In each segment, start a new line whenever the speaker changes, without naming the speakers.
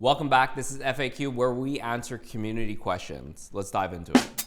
Welcome back. This is FAQ, where we answer community questions. Let's dive into it.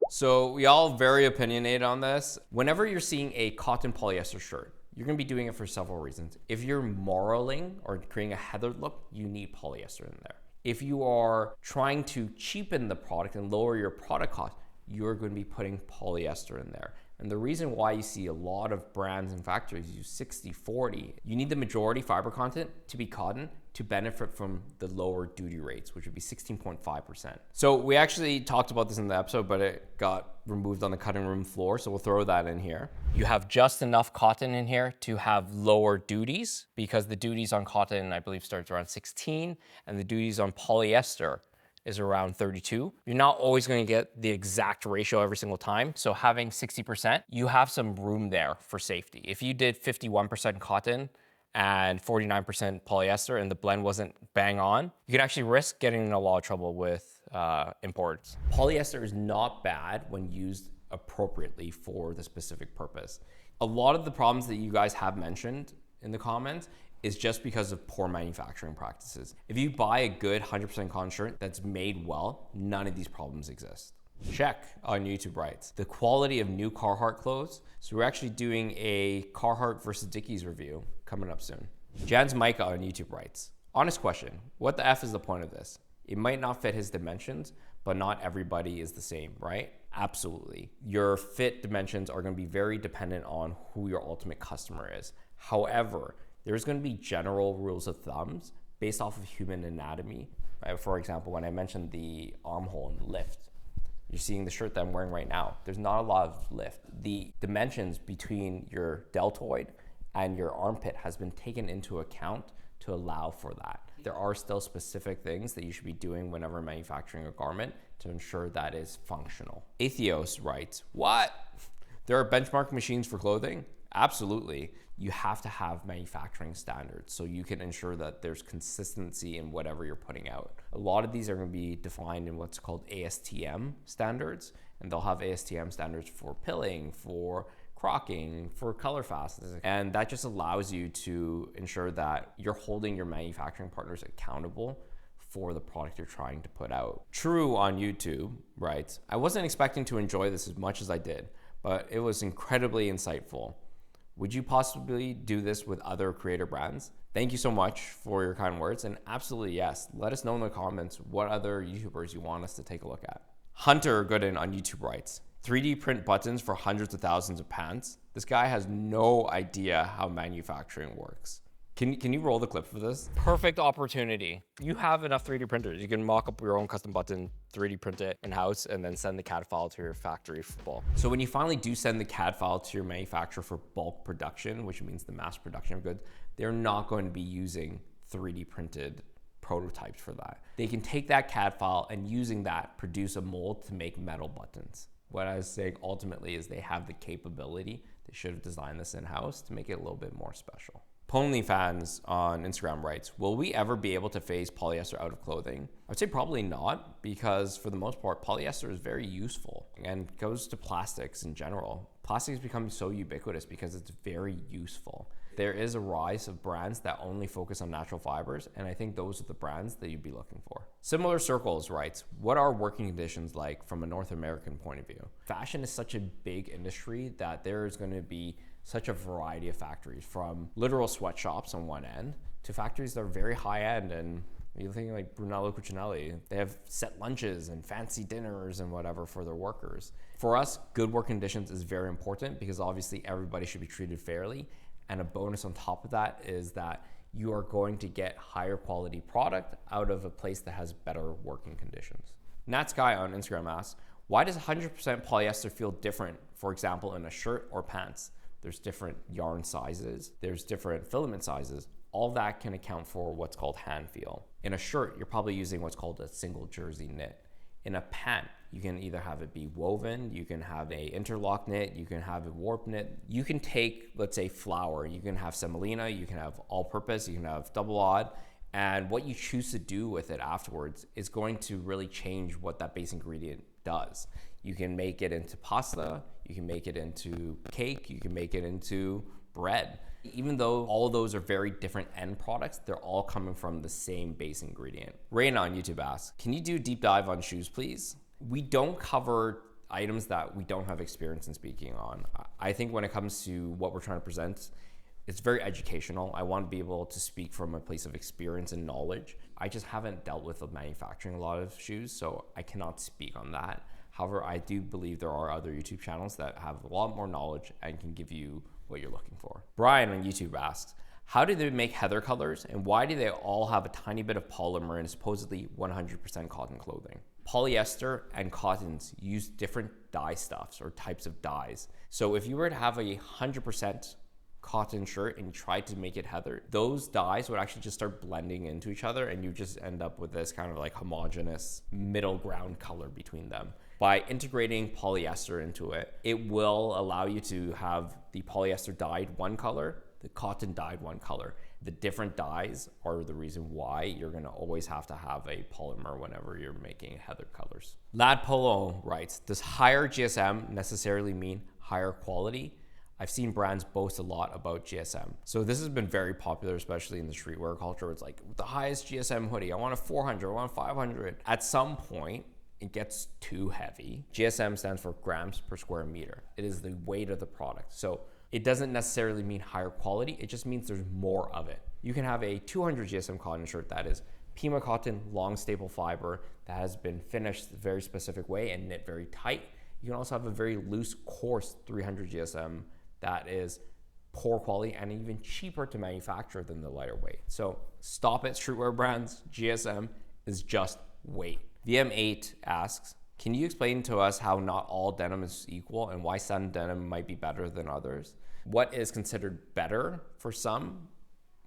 So we all very opinionated on this. Whenever you're seeing a cotton polyester shirt, you're gonna be doing it for several reasons. If you're moraling or creating a heathered look, you need polyester in there. If you are trying to cheapen the product and lower your product cost, you're going to be putting polyester in there. And the reason why you see a lot of brands and factories use 60-40, you need the majority fiber content to be cotton to benefit from the lower duty rates, which would be 16.5%. So we actually talked about this in the episode, but it got removed on the cutting room floor. So we'll throw that in here. You have just enough cotton in here to have lower duties, because the duties on cotton, I believe, starts around 16, and the duties on polyester is around 32. You're not always going to get the exact ratio every single time. So having 60%, you have some room there for safety. If you did 51% cotton and 49% polyester and the blend wasn't bang on, you could actually risk getting in a lot of trouble with imports. Polyester is not bad when used appropriately for the specific purpose. A lot of the problems that you guys have mentioned in the comments is just because of poor manufacturing practices. If you buy a good 100% cotton shirt that's made well, none of these problems exist. Check on YouTube writes, the quality of new Carhartt clothes. So we're actually doing a Carhartt versus Dickies review coming up soon. Jan's Micah on YouTube writes, honest question, what the F is the point of this? It might not fit his dimensions, but not everybody is the same, right? Absolutely. Your fit dimensions are gonna be very dependent on who your ultimate customer is. However, there's going to be general rules of thumbs based off of human anatomy. Right? For example, when I mentioned the armhole and the lift, you're seeing the shirt that I'm wearing right now. There's not a lot of lift. The dimensions between your deltoid and your armpit has been taken into account to allow for that. There are still specific things that you should be doing whenever manufacturing a garment to ensure that is functional. Atheos writes, what? There are benchmark machines for clothing? Absolutely. You have to have manufacturing standards so you can ensure that there's consistency in whatever you're putting out. A lot of these are going to be defined in what's called ASTM standards, and they'll have ASTM standards for pilling, for crocking, for color fastness, and that just allows you to ensure that you're holding your manufacturing partners accountable for the product you're trying to put out. True on YouTube writes, I wasn't expecting to enjoy this as much as I did, but it was incredibly insightful. Would you possibly do this with other creator brands? Thank you so much for your kind words, and absolutely yes. Let us know in the comments what other YouTubers you want us to take a look at. Hunter Gooden on YouTube writes, 3D print buttons for hundreds of thousands of pants. This guy has no idea how manufacturing works. Can you roll the clip for this? Perfect opportunity. You have enough 3D printers. You can mock up your own custom button, 3D print it in-house, and then send the CAD file to your factory for bulk. So when you finally do send the CAD file to your manufacturer for bulk production, which means the mass production of goods, they're not going to be using 3D printed prototypes for that. They can take that CAD file and using that, produce a mold to make metal buttons. What I was saying ultimately is they have the capability. They should have designed this in-house to make it a little bit more special. Ponyfans on Instagram writes, will we ever be able to phase polyester out of clothing? I would say probably not, because for the most part, polyester is very useful and goes to plastics in general. Plastic is becoming so ubiquitous because it's very useful. There is a rise of brands that only focus on natural fibers, and I think those are the brands that you'd be looking for. Similar Circles writes, what are working conditions like from a North American point of view? Fashion is such a big industry that there is going to be such a variety of factories, from literal sweatshops on one end to factories that are very high end, and you're thinking like Brunello Cucinelli. They have set lunches and fancy dinners and whatever for their workers. For us, good work conditions is very important because obviously everybody should be treated fairly. And a bonus on top of that is that you are going to get higher quality product out of a place that has better working conditions. Nat Sky on Instagram asks, why does 100% polyester feel different, for example, in a shirt or pants? There's different yarn sizes, there's different filament sizes. All that can account for what's called hand feel. In a shirt, you're probably using what's called a single jersey knit. In a pant, you can either have it be woven, you can have a interlock knit, you can have a warp knit. You can take, let's say, flour, you can have semolina, you can have all-purpose, you can have double odd, and what you choose to do with it afterwards is going to really change what that base ingredient does. You can make it into pasta, you can make it into cake, you can make it into bread. Even though all of those are very different end products, they're all coming from the same base ingredient. Raina on YouTube asks, can you do a deep dive on shoes, please? We don't cover items that we don't have experience in speaking on. I think when it comes to what we're trying to present, it's very educational. I want to be able to speak from a place of experience and knowledge. I just haven't dealt with manufacturing a lot of shoes, so I cannot speak on that. However, I do believe there are other YouTube channels that have a lot more knowledge and can give you what you're looking for. Brian on YouTube asks, how do they make heather colors and why do they all have a tiny bit of polymer in supposedly 100% cotton clothing? Polyester and cottons use different dye stuffs or types of dyes. So if you were to have a 100% cotton shirt and you tried to make it heather, those dyes would actually just start blending into each other and you just end up with this kind of like homogeneous middle ground color between them. By integrating polyester into it, it will allow you to have the polyester dyed one color, the cotton dyed one color. The different dyes are the reason why you're gonna always have to have a polymer whenever you're making heather colors. Lad Polo writes, does higher GSM necessarily mean higher quality? I've seen brands boast a lot about GSM. So this has been very popular, especially in the streetwear culture. It's like the highest GSM hoodie, I want a 400, I want a 500. At some point, it gets too heavy. GSM stands for grams per square meter. It is the weight of the product. So it doesn't necessarily mean higher quality. It just means there's more of it. You can have a 200 GSM cotton shirt that is Pima cotton, long staple fiber that has been finished a very specific way and knit very tight. You can also have a very loose, coarse 300 GSM that is poor quality and even cheaper to manufacture than the lighter weight. So stop it, streetwear brands. GSM is just weight. VM8 asks, can you explain to us how not all denim is equal and why some denim might be better than others? What is considered better for some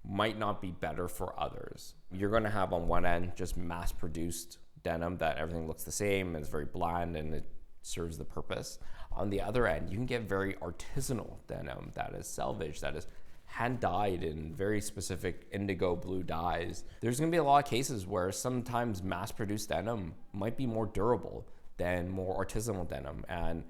might not be better for others. You're gonna have on one end just mass-produced denim that everything looks the same, and it's very bland and it serves the purpose. On the other end, you can get very artisanal denim that is salvaged, that is hand dyed in very specific indigo blue dyes. There's gonna be a lot of cases where sometimes mass-produced denim might be more durable than more artisanal denim. And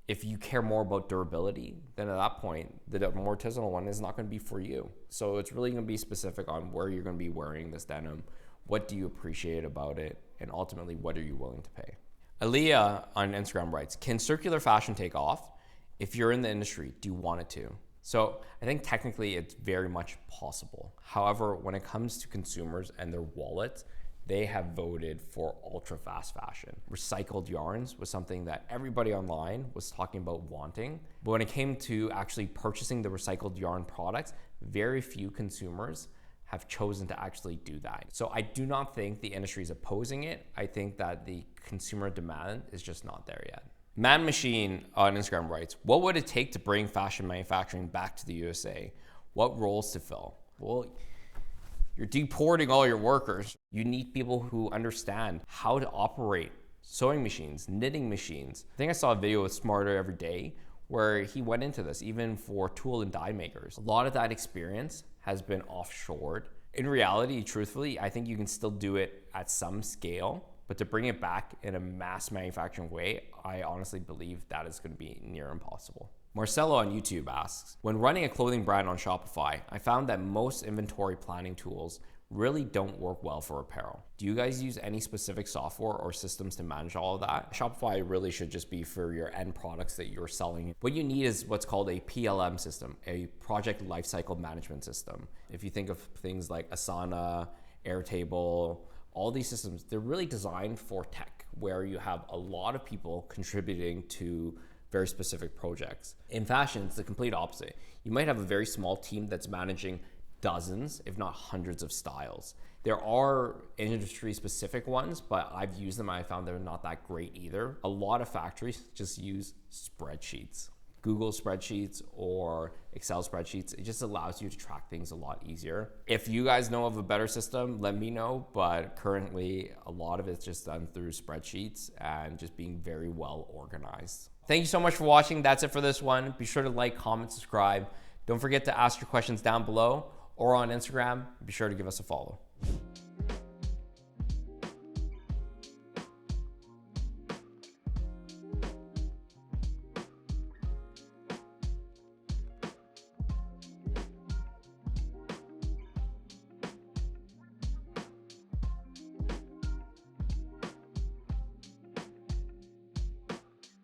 if you care more about durability, then at that point, the more artisanal one is not gonna be for you. So it's really gonna be specific on where you're gonna be wearing this denim, what do you appreciate about it, and ultimately, what are you willing to pay? Aaliyah on Instagram writes, can circular fashion take off? If you're in the industry, do you want it to? So I think technically it's very much possible. However, when it comes to consumers and their wallets, they have voted for ultra fast fashion. Recycled yarns was something that everybody online was talking about wanting. But when it came to actually purchasing the recycled yarn products, very few consumers have chosen to actually do that. So I do not think the industry is opposing it. I think that the consumer demand is just not there yet. Man Machine on Instagram writes, what would it take to bring fashion manufacturing back to the USA? What roles to fill? Well, you're deporting all your workers. You need people who understand how to operate sewing machines, knitting machines. I think I saw a video with Smarter Every Day where he went into this, even for tool and die makers. A lot of that experience has been offshored. In reality, truthfully, I think you can still do it at some scale, but to bring it back in a mass manufacturing way, I honestly believe that is going to be near impossible. Marcelo on YouTube asks, when running a clothing brand on Shopify, I found that most inventory planning tools really don't work well for apparel. Do you guys use any specific software or systems to manage all of that? Shopify really should just be for your end products that you're selling. What you need is what's called a PLM system, a project lifecycle management system. If you think of things like Asana, Airtable, all these systems, they're really designed for tech, where you have a lot of people contributing to very specific projects. In fashion, it's the complete opposite. You might have a very small team that's managing dozens, if not hundreds of styles. There are industry-specific ones, but I've used them and I found they're not that great either. A lot of factories just use spreadsheets. Google spreadsheets or Excel spreadsheets. It just allows you to track things a lot easier. If you guys know of a better system, let me know, but currently a lot of it's just done through spreadsheets and just being very well organized. Thank you so much for watching. That's it for this one. Be sure to like, comment, subscribe. Don't forget to ask your questions down below or on Instagram. Be sure to give us a follow.